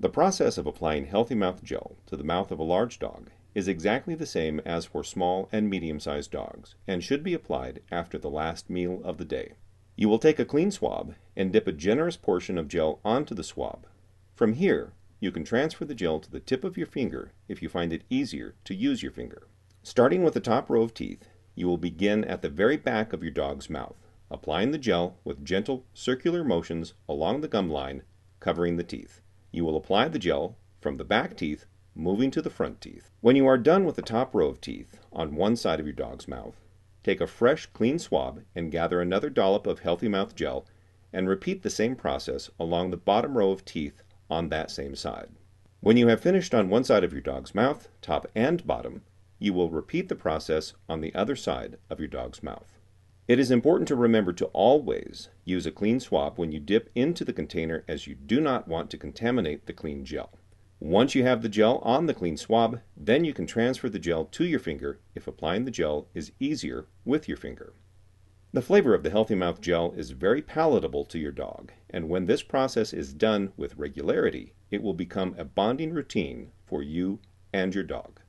The process of applying Healthy Mouth Gel to the mouth of a large dog is exactly the same as for small and medium-sized dogs, and should be applied after the last meal of the day. You will take a clean swab and dip a generous portion of gel onto the swab. From here, you can transfer the gel to the tip of your finger if you find it easier to use your finger. Starting with the top row of teeth, you will begin at the very back of your dog's mouth, applying the gel with gentle circular motions along the gum line, covering the teeth. You will apply the gel from the back teeth, moving to the front teeth. When you are done with the top row of teeth on one side of your dog's mouth, take a fresh, clean swab and gather another dollop of Healthy Mouth Gel and repeat the same process along the bottom row of teeth on that same side. When you have finished on one side of your dog's mouth, top and bottom, you will repeat the process on the other side of your dog's mouth. It is important to remember to always use a clean swab when you dip into the container, as you do not want to contaminate the clean gel. Once you have the gel on the clean swab, then you can transfer the gel to your finger if applying the gel is easier with your finger. The flavor of the Healthy Mouth Gel is very palatable to your dog, and when this process is done with regularity, it will become a bonding routine for you and your dog.